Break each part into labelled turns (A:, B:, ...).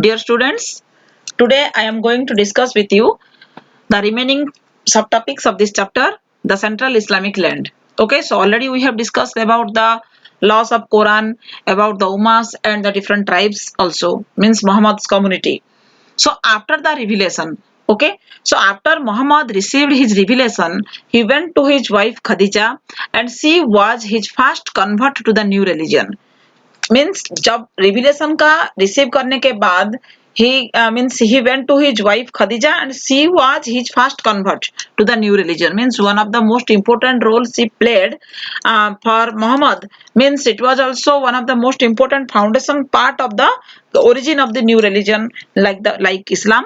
A: Dear students, today I am going to discuss with you the remaining subtopics of this chapter, the Central Islamic Land. Okay, so already we have discussed about the laws of Quran, about the Ummas and the different tribes also, means Muhammad's community. So after the revelation, okay, so after Muhammad received his revelation, he went to his wife Khadija and she was his first convert to the new religion. Means जब revelation का receive करने के बाद he means he went to his wife Khadija and she was his first convert to the new religion. Means one of the most important roles she played for Muhammad. Means it was also one of the most important foundation part of the origin of the new religion, like Islam.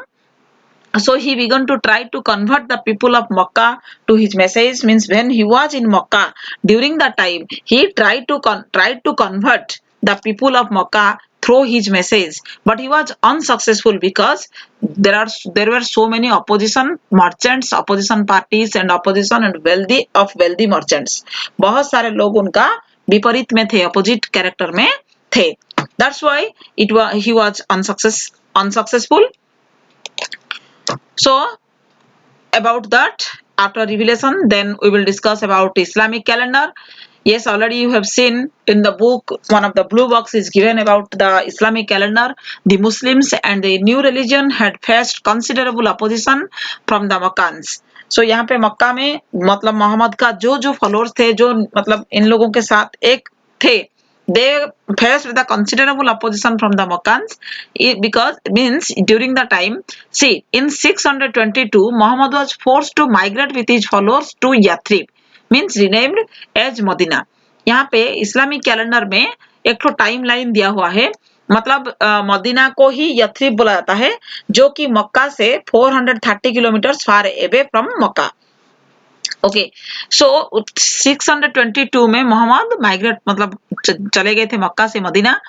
A: So he began to try to convert the people of Makkah to his message. Means when he was in Makkah during that time, he tried to convert the people of Makkah through his message, but he was unsuccessful because there were so many opposition merchants, opposition parties and opposition and wealthy merchants. बहुत सारे लोग उनका विपरीत में थे, opposite character में थे. That's why he was unsuccessful. So about that, after revelation, then we will discuss about Islamic calendar. Yes, already you have seen in the book, one of the blue box is given about the Islamic calendar. The Muslims and the new religion had faced considerable opposition from the Makkans. So यहाँ पे मक्का में मतलब मोहम्मद का जो जो followers थे, जो मतलब इन लोगों के साथ एक थे, they faced with a considerable opposition from the Makkans because means during the time, see, in 622 Muhammad was forced to migrate with his followers to Yathrib, means renamed as Medina. यहाँ पे इस्लामिक कैलेंडर में एक तो time line दिया हुआ है, मतलब Medina को ही यथ्रिब बोला जाता है, जो कि मक्का से 430 kilometre far away from Mecca. Okay, so 622 में मोहम्मद माइग्रेट मतलब चले गए थे मक्का से Medina.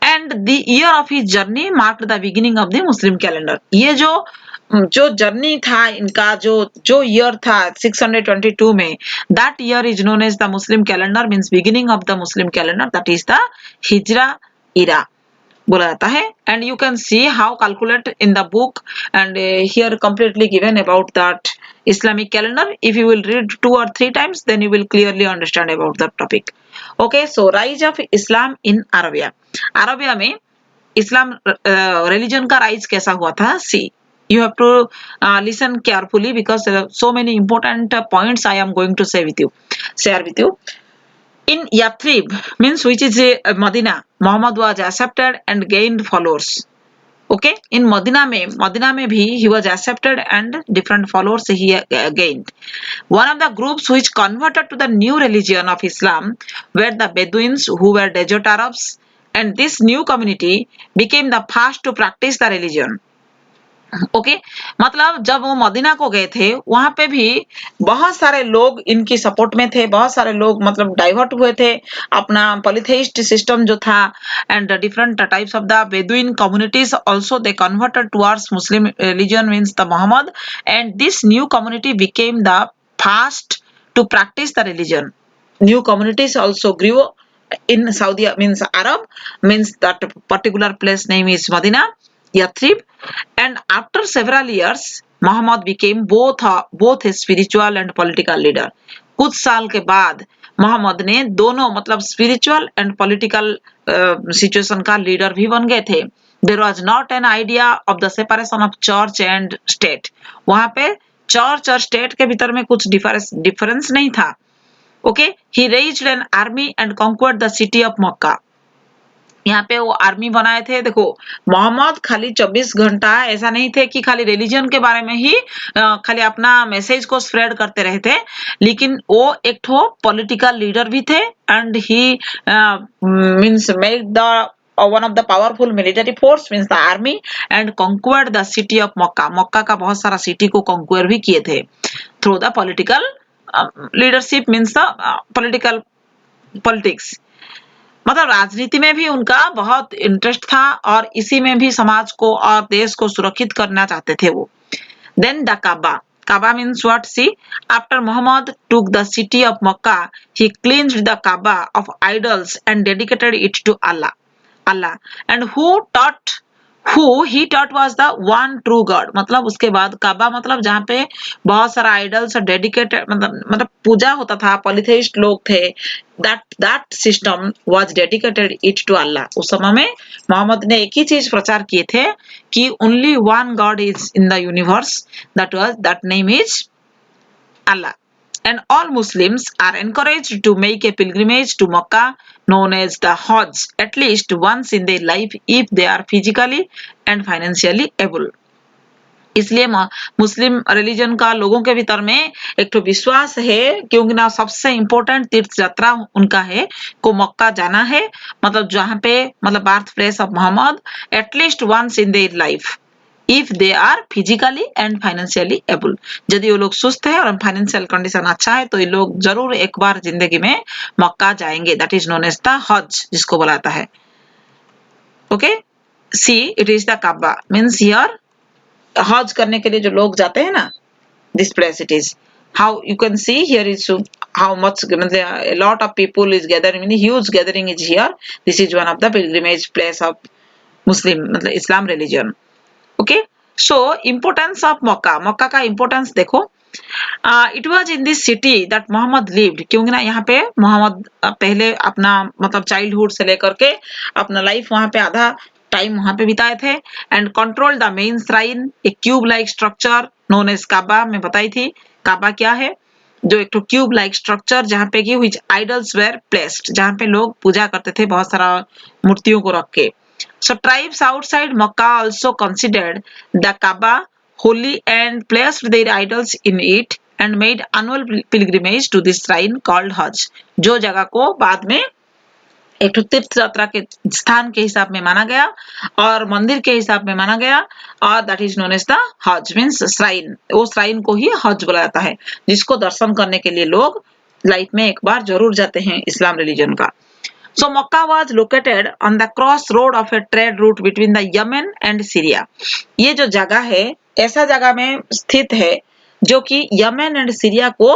A: And the year of his journey marked the beginning of the Muslim calendar. ये जो जर्नी था इनका, जो ईयर था 622 में, that year is known as the Muslim calendar, means beginning of the Muslim calendar, that is the hijra era बोला जाता है. And you can see how calculate in the book and here completely given about that Islamic calendar. If you will read 2 or 3 times, then you will clearly understand about the topic. Okay, so rise of Islam in Arabia. Arabia में इस्लाम religion का rise कैसा हुआ था? See, you have to listen carefully because there are so many important points I am going to share with you. In Yathrib, means which is Medina, Muhammad was accepted and gained followers. Okay, in Medina में भी he was accepted and different followers he gained. One of the groups which converted to the new religion of Islam were the Bedouins, who were desert Arabs, and this new community became the first to practice the religion. Okay, मतलब जब वो Medina को गए थे वहां पे भी बहुत सारे लोग इनकी सपोर्ट में थे, बहुत सारे लोग मतलब डाइवर्ट हुए थे अपना पॉलीथेइस्ट सिस्टम जो था, and different types of the Bedouin communities also they converted towards Muslim religion means the Muhammad, and this new community became the first to practise the religion. New communities also grew in Saudi, means Arab, means that particular place name is Medina, Yathrib. And after several years, Muhammad became both a spiritual and political leader. कुछ साल के बाद मोहम्मद ने दोनों मतलब spiritual and political situation का leader भी बन गए थे. There was not an idea of the separation of church and state. वहां पे चर्च और स्टेट के भीतर में कुछ डिफरेंस नहीं था. Okay, he raised an army and conquered the city of Mecca. यहाँ पे वो आर्मी बनाए थे. देखो, मोहम्मद खाली 24 घंटा ऐसा नहीं थे कि खाली रिलीजन के बारे में ही खाली अपना मैसेज को स्प्रेड करते रहे थे, लेकिन वो एक ठो पॉलिटिकल लीडर भी थे, and he means made the one of the powerful military force means the army and conquered the city of Makkah. मक्का का बहुत सारा सिटी को conquer भी किए थे through the political leadership, means the political politics. मतलब राजनीति में भी उनका बहुत इंटरेस्ट था और इसी में भी समाज को और देश को सुरक्षित करना चाहते थे वो. Then the Kaaba means what? See, after Muhammad took the city of Makkah, he cleansed the Kaaba of idols and dedicated it to Allah. And who who he taught was the one true God। मतलब उसके बाद काबा मतलब जहाँ पे बहुत सारा idols और dedicated मतलब पूजा होता था, पॉलीथेइस्ट लोग थे, that system was dedicated it to Allah। उस समय में मोहम्मद ने एक ही चीज प्रचार किए थे कि only one God is in the universe, that name is Allah। And all Muslims are encouraged to make a pilgrimage to Makkah known as the Hajj at least once in their life if they are physically and financially able। इसलिए मुस्लिम religion का लोगों के भीतर में एक तो विश्वास है, क्योंकि ना सबसे इम्पोर्टेंट तीर्थ यात्रा उनका है को मक्का जाना है, मतलब जहाँ पे मतलब birth place of Muhammad, at least once in their life if they are physically and financially able. यदि वो लोग सुस्त है और फाइनेंशियल कंडीशन अच्छा है तो ये लोग जरूर एक बार जिंदगी में मक्का जाएंगे। That is known as the Hajj, जिसको बुलाता है। Okay, see it is the Kaaba, means here हज करने के लिए जो लोग जाते हैं ना, this place it is। How you can see here is how much a lot of people is gathering, I mean, huge gathering is here। This is one of the pilgrimage place of Muslim मतलब Islam religion। Okay, so importance of Makkah, मक्का का importance देखो। It was in this city that Muhammad lived, क्योंकि ना यहाँ पे मोहम्मद पहले अपना मतलब चाइल्डहुड से लेकर के अपना लाइफ वहाँ पे आधा टाइम वहाँ पे बिताए थे। And control the main shrine, एक cube like structure known as Kaaba, मैं बताई थी काबा क्या है, जो एक तो क्यूब लाइक स्ट्रक्चर जहाँ पे कि व्हिच आइडल्स वेर प्लेस्ड, जहाँ पे लोग पूजा करते थे बहुत सारा मूर्तियों को रख के। So tribes outside Makkah also considered the Kaaba holy and placed their idols in it and made annual pilgrimage to this shrine called Hajj, जो जगह को बाद में एक तीर्थ यात्रा के स्थान के हिसाब में माना गया और मंदिर के हिसाब में माना गया, और that is known as the Hajj, means shrine. वो श्राइन को ही हज बोला जाता है, जिसको दर्शन करने के लिए लोग लाइफ में एक बार जरूर जाते हैं इस्लाम रिलीजन का। So Makkah was located on the crossroad of a trade route between the Yemen and Syria। ये जो जगह है ऐसा जगह में स्थित है जो कि यमन एंड सीरिया को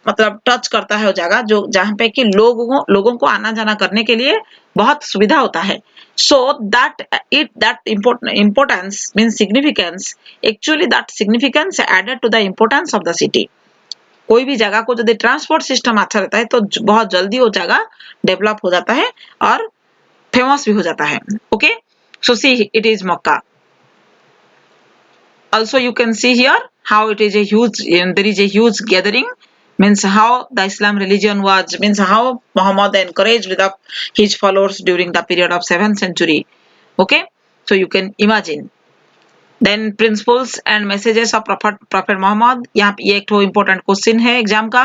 A: मतलब टच करता है, वो जगह जो जहाँ पे कि लोगों को आना जाना करने के लिए बहुत सुविधा होता है। So that importance means significance, actually that significance added to the importance of the city। कोई भी जगह को यदि ट्रांसपोर्ट सिस्टम अच्छा रहता है तो बहुत जल्दी वो जगह डेवलप हो जाता है और फेमस भी हो जाता है। Okay, so C it is Mecca. Also you can see here how it is a huge, there is a huge gathering, means how the Islam religion was, means how Muhammad encouraged his followers during the period of 7th century। Okay, so you can imagine। Then principles and messages of Prophet Muhammad, यहाँ पे ये एक तो important question है exam का।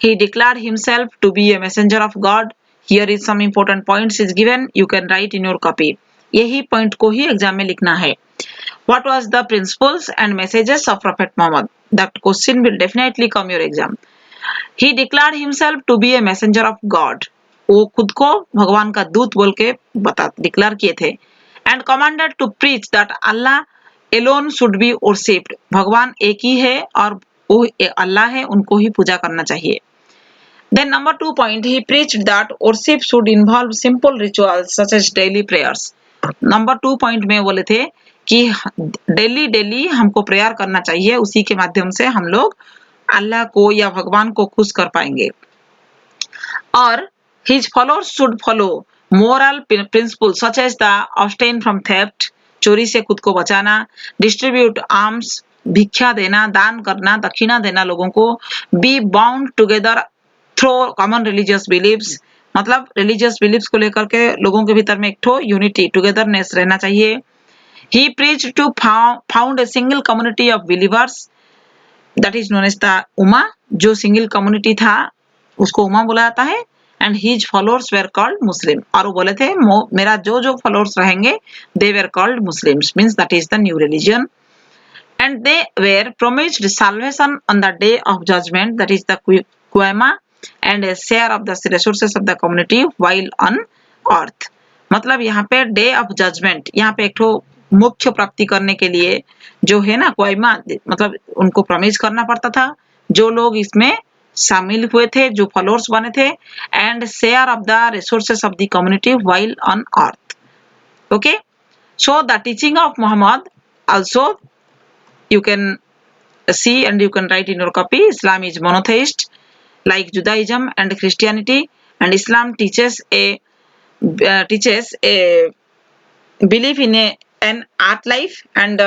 A: He declared himself to be a messenger of God। Here is some important points is given, you can write in your copy। यही point को ही exam में लिखना है। What was the principles and messages of Prophet Muhammad? That question will definitely come your exam। He declared himself to be a messenger of God। वो खुद को भगवान का दूत बोल के डिक्लेयर किए थे। And commanded to preach that Allah alone should be worshipped। भगवान एक ही है और वो अल्लाह है, उनको ही पूजा करना चाहिए। Then number 2 point, he preached that worship should involve simple rituals such as daily prayers। Number 2 point में बोले थे कि डेली हमको प्रेयर करना चाहिए, उसी के माध्यम से हम लोग अल्लाह को या भगवान को खुश कर पाएंगे। और his followers should follow moral principles such as the abstain from theft, चोरी से खुद को बचाना, डिस्ट्रीब्यूट आर्म्स, भिक्षा देना, दान करना, दक्षिणा देना लोगों को, be bound together through common religious beliefs, मतलब रिलीजियस बिलीव्स को लेकर के लोगों के भीतर में एक ठो यूनिटी टुगेदरनेस रहना चाहिए। He preached to found a single community of believers, that is known as the ummah. जो सिंगल कम्युनिटी था उसको उमा बोला जाता है। And his followers were called Muslim। और वो बोले थे मेरा जो followers रहेंगे they were called Muslims, means that is the new religion। And they were promised salvation on the day of judgment, that is the Qiyamah, and a share of the resources of the community while on earth। मतलब यहाँ पे day of judgement, यहाँ पे एक ठो मुख्य प्राप्ति करने के लिए जो है ना क्वाइमा, मतलब उनको प्रॉमिस करना पड़ता था जो लोग इसमें शामिल हुए थे, जो फॉलोअर्स बने थे, and share of the resources of the community while on earth. Okay, So the teaching of Muhammad also you can see and you can write in your copy. Islam is monotheist like Judaism and Christianity, and Islam teaches a belief in an art life and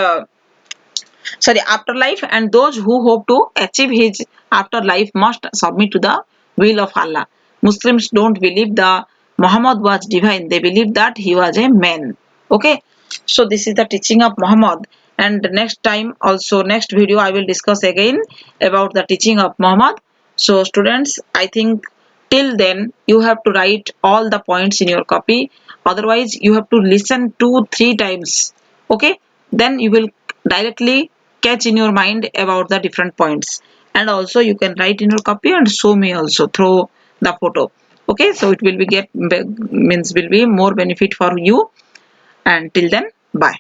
A: afterlife, and those who hope to achieve his afterlife must submit to the will of Allah. Muslims don't believe the Muhammad was divine, they believe that he was a man. Okay, so this is the teaching of Muhammad, and next time also next video I will discuss again about the teaching of Muhammad. So students, I think till then you have to write all the points in your copy, otherwise you have to listen 2-3 times. Okay, then you will directly catch in your mind about the different points, and also you can write in your copy and show me also through the photo. Okay, so it will be get means will be more benefit for you, and till then, bye.